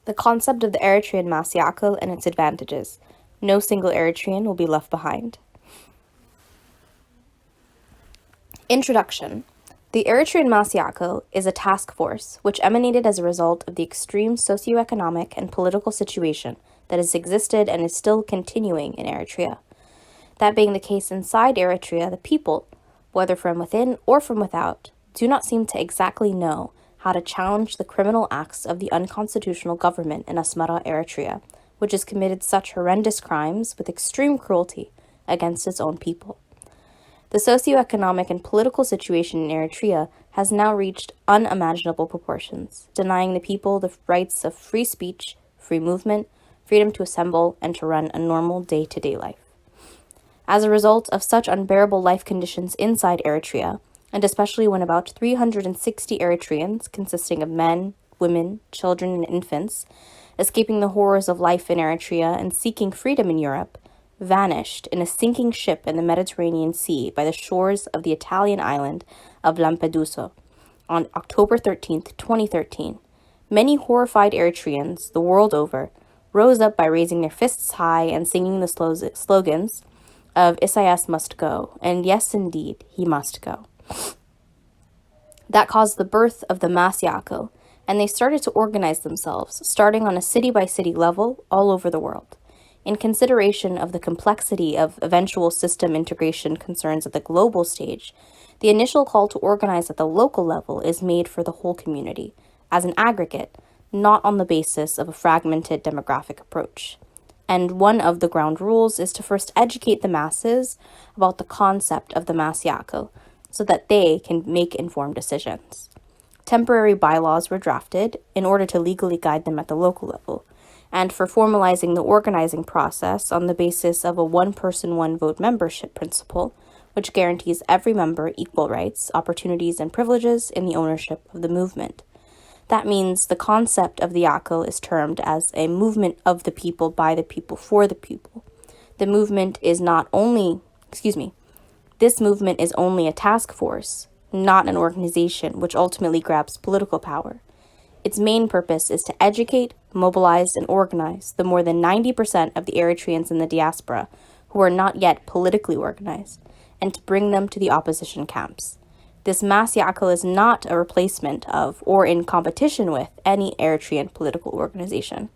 The concept of the Eritrean Mass Yeakle and its advantages. No single Eritrean will be left behind. Introduction. The Eritrean Mass Yeakle is a task force which emanated as a result of the extreme socio-economic and political situation that has existed and is still continuing in Eritrea. That being the case inside Eritrea, the people, whether from within or from without, do not seem to exactly know how to challenge the criminal acts of the unconstitutional government in Asmara, Eritrea, which has committed such horrendous crimes with extreme cruelty against its own people. The socio-economic and political situation in Eritrea has now reached unimaginable proportions, denying the people the rights of free speech, free movement, freedom to assemble, and to run a normal day-to-day life. As a result of such unbearable life conditions inside Eritrea, and especially when about 360 Eritreans, consisting of men, women, children, and infants, escaping the horrors of life in Eritrea and seeking freedom in Europe, vanished in a sinking ship in the Mediterranean Sea by the shores of the Italian island of Lampedusa on October 13, 2013. Many horrified Eritreans, the world over, rose up by raising their fists high and singing the slogans of Isaias must go, and yes, indeed, he must go. That caused the birth of the Mass Yeakle, and they started to organize themselves, starting on a city-by-city level all over the world. In consideration of the complexity of eventual system integration concerns at the global stage, the initial call to organize at the local level is made for the whole community, as an aggregate, not on the basis of a fragmented demographic approach. And one of the ground rules is to first educate the masses about the concept of the Mass Yeakle, so that they can make informed decisions. Temporary bylaws were drafted in order to legally guide them at the local level, and for formalizing the organizing process on the basis of a one-person, one-vote membership principle, which guarantees every member equal rights, opportunities, and privileges in the ownership of the movement. That means the concept of the Yeakle is termed as a movement of the people, by the people, for the people. The movement is This movement is only a task force, not an organization which ultimately grabs political power. Its main purpose is to educate, mobilize, and organize the more than 90% of the Eritreans in the diaspora who are not yet politically organized, and to bring them to the opposition camps. This Mass Yeakle is not a replacement of or in competition with any Eritrean political organization.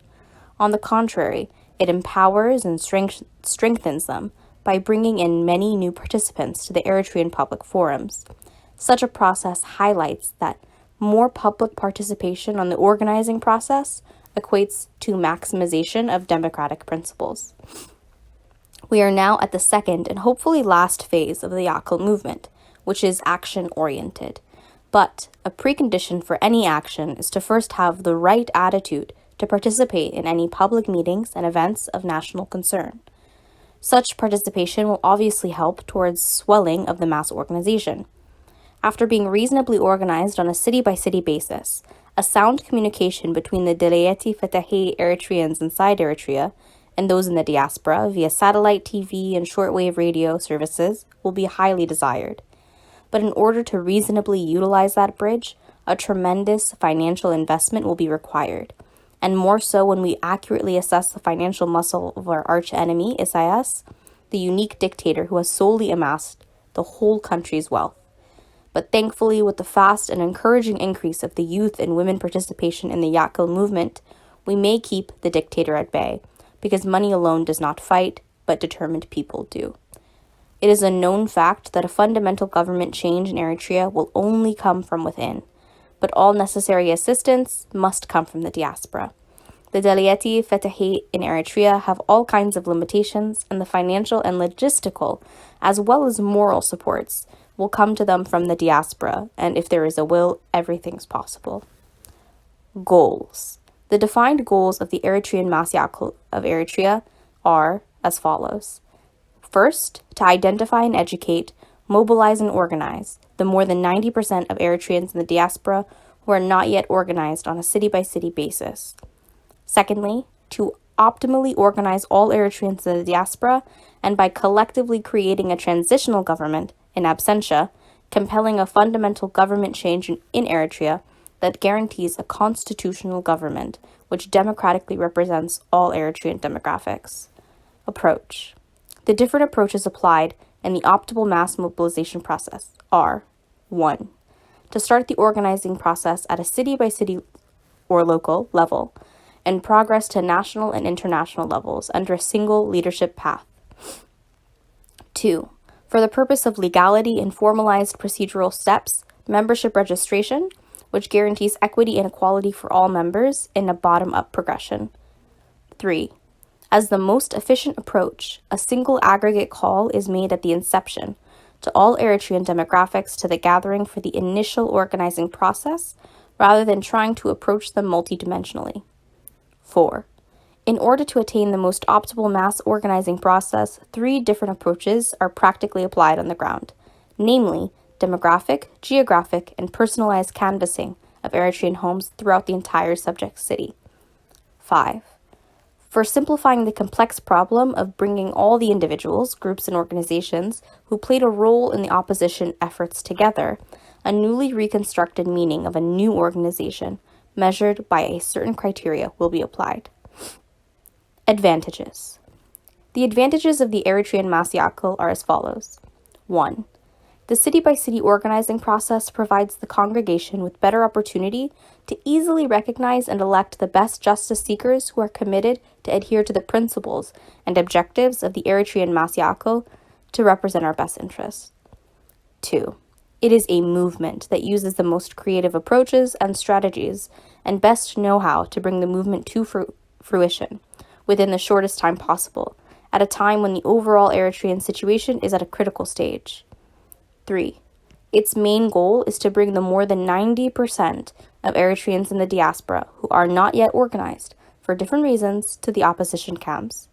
On the contrary, it empowers and strengthens them by bringing in many new participants to the Eritrean public forums. Such a process highlights that more public participation on the organizing process equates to maximization of democratic principles. We are now at the second and hopefully last phase of the Yeakle movement, which is action-oriented. But a precondition for any action is to first have the right attitude to participate in any public meetings and events of national concern. Such participation will obviously help towards swelling of the mass organization. After being reasonably organized on a city-by-city basis, a sound communication between the Delayeti Fetahi Eritreans inside Eritrea and those in the diaspora via satellite TV and shortwave radio services will be highly desired. But in order to reasonably utilize that bridge, a tremendous financial investment will be required, and more so when we accurately assess the financial muscle of our arch-enemy, Isaias, the unique dictator who has solely amassed the whole country's wealth. But thankfully, with the fast and encouraging increase of the youth and women participation in the Yeakle movement, we may keep the dictator at bay, because money alone does not fight, but determined people do. It is a known fact that a fundamental government change in Eritrea will only come from within, but all necessary assistance must come from the diaspora. The Delayeti Fetahi in Eritrea have all kinds of limitations, and the financial and logistical, as well as moral supports, will come to them from the diaspora, and if there is a will, everything's possible. Goals. The defined goals of the Eritrean Mass Yeakle of Eritrea are as follows. First, to identify and educate, mobilize and organize the more than 90% of Eritreans in the diaspora who are not yet organized on a city-by-city basis. Secondly, to optimally organize all Eritreans in the diaspora, and by collectively creating a transitional government, in absentia, compelling a fundamental government change in Eritrea that guarantees a constitutional government which democratically represents all Eritrean demographics. Approach. The different approaches applied in the optimal mass mobilization process are 1. To start the organizing process at a city-by-city or local level, and progress to national and international levels under a single leadership path. 2. For the purpose of legality and formalized procedural steps, membership registration, which guarantees equity and equality for all members in a bottom-up progression. 3. As the most efficient approach, a single aggregate call is made at the inception to all Eritrean demographics to the gathering for the initial organizing process, rather than trying to approach them multidimensionally. 4. In order to attain the most optimal mass organizing process, 3 different approaches are practically applied on the ground, namely demographic, geographic, and personalized canvassing of Eritrean homes throughout the entire subject city. 5. For simplifying the complex problem of bringing all the individuals, groups, and organizations who played a role in the opposition efforts together, a newly reconstructed meaning of a new organization measured by a certain criteria will be applied. Advantages. The advantages of the Eritrean Mass Yeakle are as follows. 1. The city-by-city organizing process provides the congregation with better opportunity to easily recognize and elect the best justice seekers who are committed to adhere to the principles and objectives of the Eritrean Mass Yeakle to represent our best interests. 2. It is a movement that uses the most creative approaches and strategies and best know-how to bring the movement to fruition within the shortest time possible, at a time when the overall Eritrean situation is at a critical stage. 3. Its main goal is to bring the more than 90% of Eritreans in the diaspora who are not yet organized, for different reasons, to the opposition camps.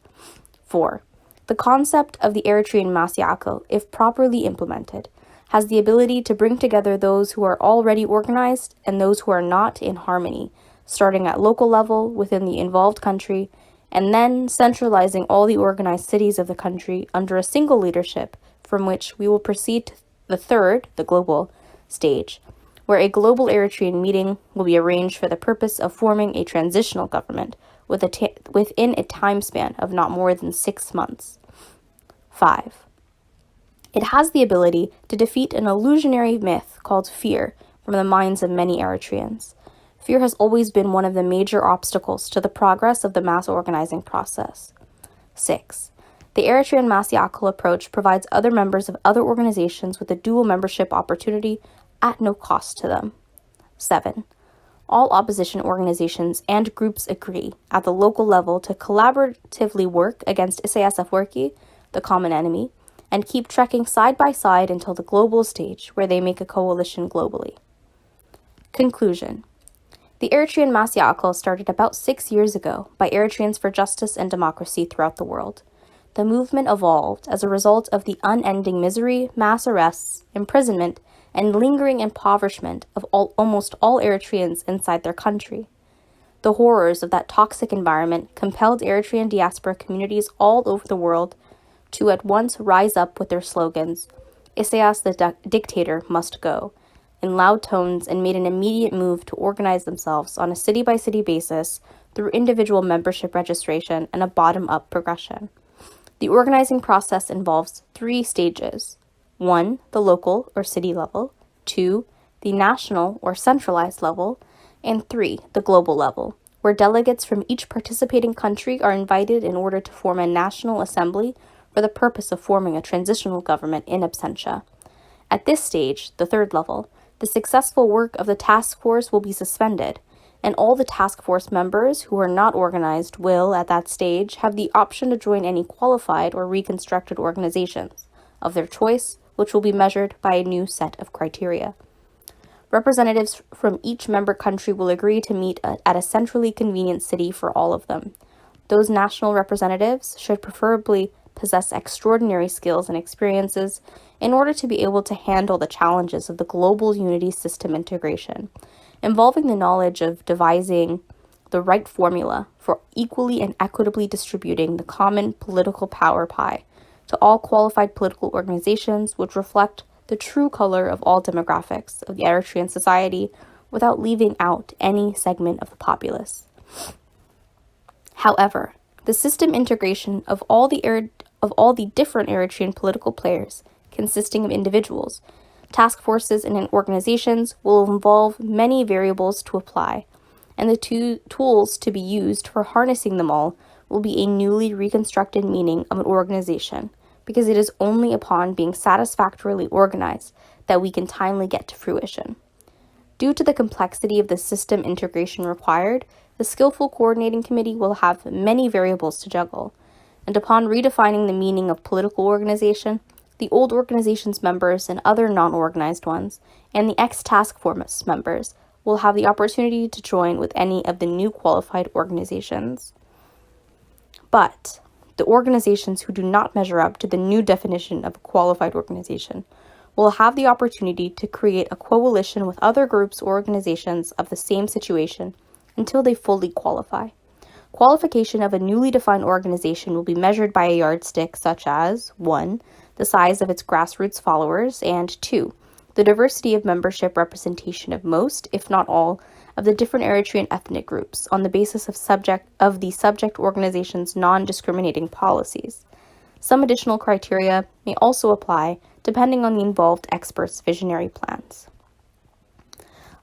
4. The concept of the Eritrean Mass Yeakle, if properly implemented, has the ability to bring together those who are already organized and those who are not in harmony, starting at local level within the involved country, and then centralizing all the organized cities of the country under a single leadership, from which we will proceed to the third, the global, stage, where a global Eritrean meeting will be arranged for the purpose of forming a transitional government within a time span of not more than 6 months. 5. It has the ability to defeat an illusionary myth called fear from the minds of many Eritreans. Fear has always been one of the major obstacles to the progress of the mass organizing process. 6. The Eritrean Mass Yeakle approach provides other members of other organizations with a dual membership opportunity at no cost to them. 7. All opposition organizations and groups agree at the local level to collaboratively work against Isaias Afwerki, the common enemy, and keep trekking side by side until the global stage where they make a coalition globally. Conclusion. The Eritrean Mass Yeakle started about 6 years ago by Eritreans for justice and democracy throughout the world. The movement evolved as a result of the unending misery, mass arrests, imprisonment, and lingering impoverishment of almost all Eritreans inside their country. The horrors of that toxic environment compelled Eritrean diaspora communities all over the world to at once rise up with their slogans, "Isaias the dictator must go," in loud tones, and made an immediate move to organize themselves on a city-by-city basis through individual membership registration and a bottom-up progression. The organizing process involves 3 stages. 1, the local or city level, 2, the national or centralized level, and 3, the global level, where delegates from each participating country are invited in order to form a national assembly for the purpose of forming a transitional government in absentia. At this stage, the 3rd level, the successful work of the task force will be suspended, and all the task force members who are not organized will, at that stage, have the option to join any qualified or reconstructed organizations of their choice, which will be measured by a new set of criteria. Representatives from each member country will agree to meet at a centrally convenient city for all of them. Those national representatives should preferably possess extraordinary skills and experiences in order to be able to handle the challenges of the global unity system integration, involving the knowledge of devising the right formula for equally and equitably distributing the common political power pie to all qualified political organizations which reflect the true color of all demographics of the Eritrean society without leaving out any segment of the populace. However, the system integration of all the different Eritrean political players, consisting of individuals, task forces, and organizations, will involve many variables to apply, and the two tools to be used for harnessing them all will be a newly reconstructed meaning of an organization, because it is only upon being satisfactorily organized that we can timely get to fruition. Due to the complexity of the system integration required, the skillful coordinating committee will have many variables to juggle, and upon redefining the meaning of political organization, the old organization's members and other non-organized ones, and the ex-task force members will have the opportunity to join with any of the new qualified organizations. But the organizations who do not measure up to the new definition of a qualified organization will have the opportunity to create a coalition with other groups or organizations of the same situation until they fully qualify. Qualification of a newly defined organization will be measured by a yardstick such as 1. The size of its grassroots followers, and 2. The diversity of membership representation of most, if not all, of the different Eritrean ethnic groups on the basis of the subject organization's non-discriminating policies. Some additional criteria may also apply depending on the involved experts' visionary plans.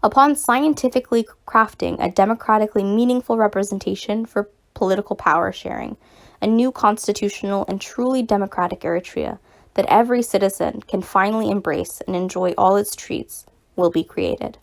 Upon scientifically crafting a democratically meaningful representation for political power sharing, a new constitutional and truly democratic Eritrea that every citizen can finally embrace and enjoy all its treats will be created.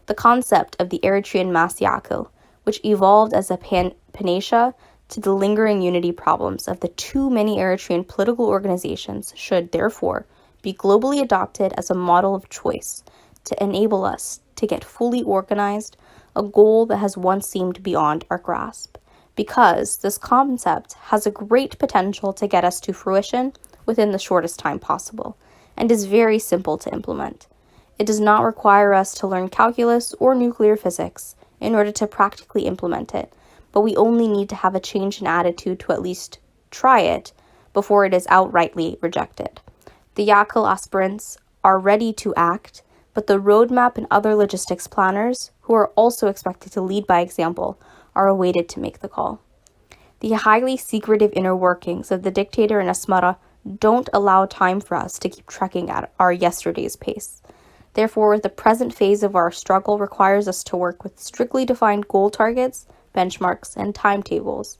The concept of the Eritrean Mass Yeakle, which evolved as a panacea to the lingering unity problems of the too many Eritrean political organizations, should, therefore, be globally adopted as a model of choice to enable us to get fully organized, a goal that has once seemed beyond our grasp, because this concept has a great potential to get us to fruition within the shortest time possible, and is very simple to implement. It does not require us to learn calculus or nuclear physics in order to practically implement it, but we only need to have a change in attitude to at least try it before it is outrightly rejected. The Yeakle aspirants are ready to act, but the roadmap and other logistics planners, who are also expected to lead by example, are awaited to make the call. The highly secretive inner workings of the dictator in Asmara don't allow time for us to keep trekking at our yesterday's pace. Therefore, the present phase of our struggle requires us to work with strictly defined goal targets, benchmarks, and timetables.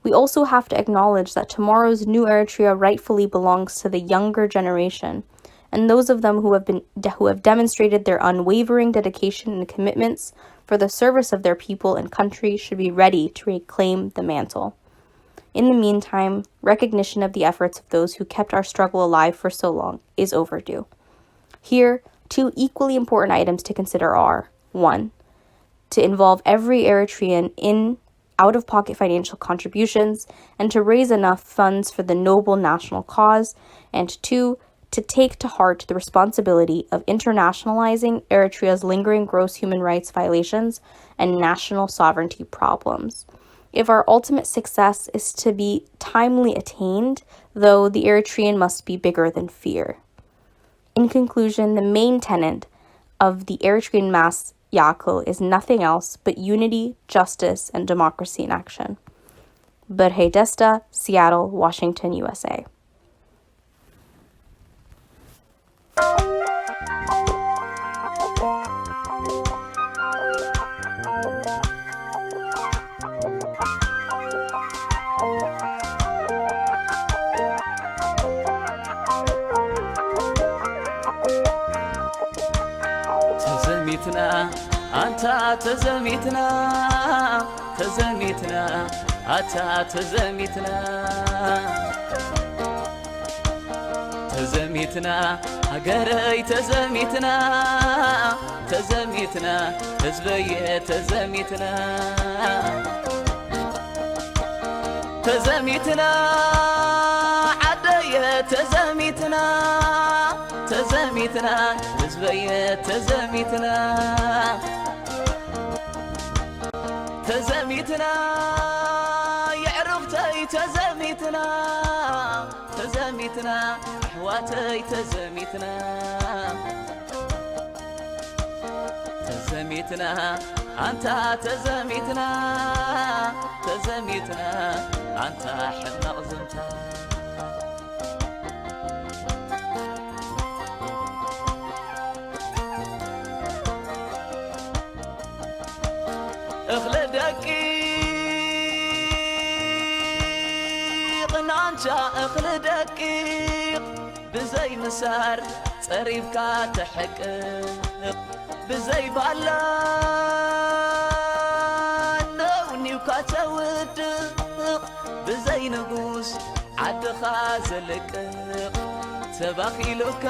We also have to acknowledge that tomorrow's new Eritrea rightfully belongs to the younger generation, and those of them who have demonstrated their unwavering dedication and commitments for the service of their people and country should be ready to reclaim the mantle. In the meantime, recognition of the efforts of those who kept our struggle alive for so long is overdue. Here, two equally important items to consider are: 1. To involve every Eritrean in out-of-pocket financial contributions and to raise enough funds for the noble national cause, and 2. To take to heart the responsibility of internationalizing Eritrea's lingering gross human rights violations and national sovereignty problems. If our ultimate success is to be timely attained, though, the Eritrean must be bigger than fear. In conclusion, the main tenet of the Eritrean Mass Yeakle is nothing else but unity, justice, and democracy in action. Berhe Desta, Seattle, Washington, USA. أنت تزميتنا أنت تزميتنا هجري تزميتنا حزبي تزميتنا عدي تزميتنا حزبي تزميتنا يعرفتي تزميتنا حواتي تزميتنا أنت تزميتنا تزميتنا أنت حنا غزمتا اخلى دقيق نانشا اخلى دقيق بزي مسار صريفك تحقق بزي بالا نوني وكاتودق بزي نقوس عدخا زلقق تباخيلك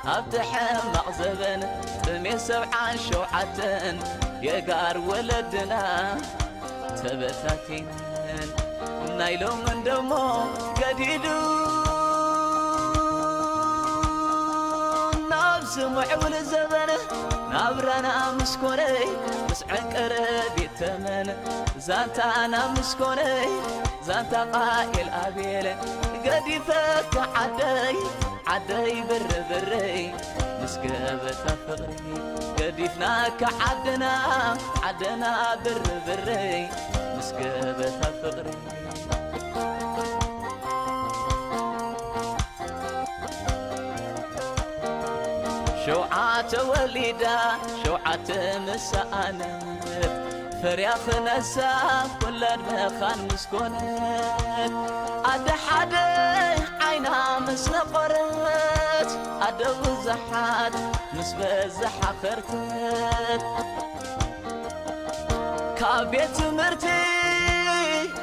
أبتحمق زبن تمي 7 شوعتن يقار ولدنا تبتاتين نايلو من دمو قديدو نفس معول الزبن نابرانا مسكوني مسعنكر بيتمن زانتانا مسكوني زانتا قائل أبيل قديفك عدي بري مسكبة فقري قديفناك عدنا بري مسكبة فقري شوعات وليدا شوعات مسانت فرياخ نسا كل المخان مسكونت أد حد عينا مسنقرت أد وزحات مسبزح خرتت كابيت مرتي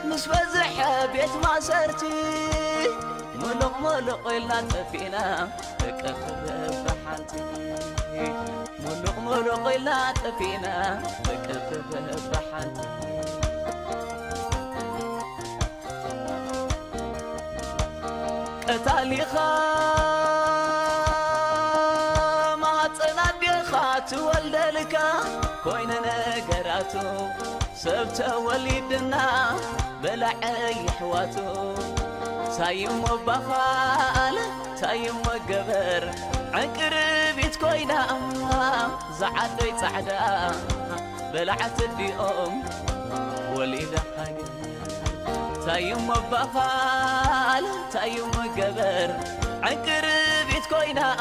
مسبزح بيت ما سرتي ملق إلا تفينا تكفل بحالتي ملق إلا تفينا تكفل بحالتي قتالي ما تنادي خات ولدلك كوين نقراتو سبت وليدنا بلعي حواتو تايم وبخال تايم وقبر عنكر بيت كوينا زعدي صعدا بلعت اليوم وليدة حاجة تايم وبخال تايم وقبر عنكر بيت كوينا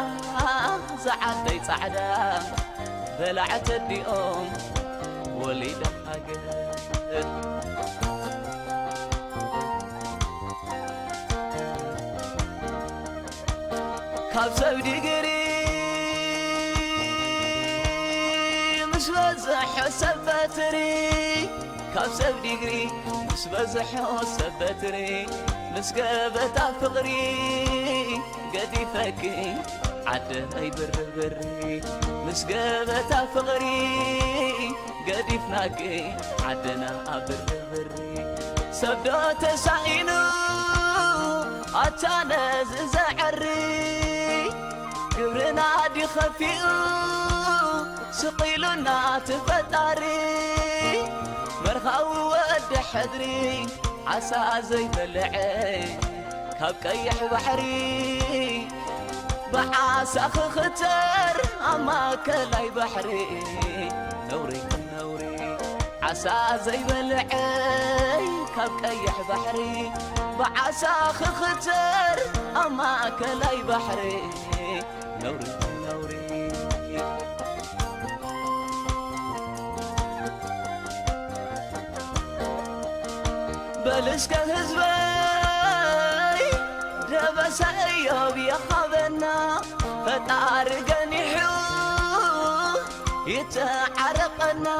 زعدي صعدا بلعت اليوم وليدة حاجة كابسة بديقري مش بزح سبتري كابسة بديقري مش بزح سبتري مسكبة فقري قدي فكي عدي بري مسكبة فقري قدي فناكي عدنا بري سبدو تسعينو أتانز زعري قبرنا دي خفيو سقيلنا تفتاري مرخاو ود حدري عسى زي بلعي كاب كيح بحري بعاسى خختر أما كلاي بحري نوري عسى زي بلعي كاب كيح بحري بعسى خختر أما كلاي بحري نوري بلسك هزبي دبس أيوب يخبنا فتعرقني حو يتعرقنا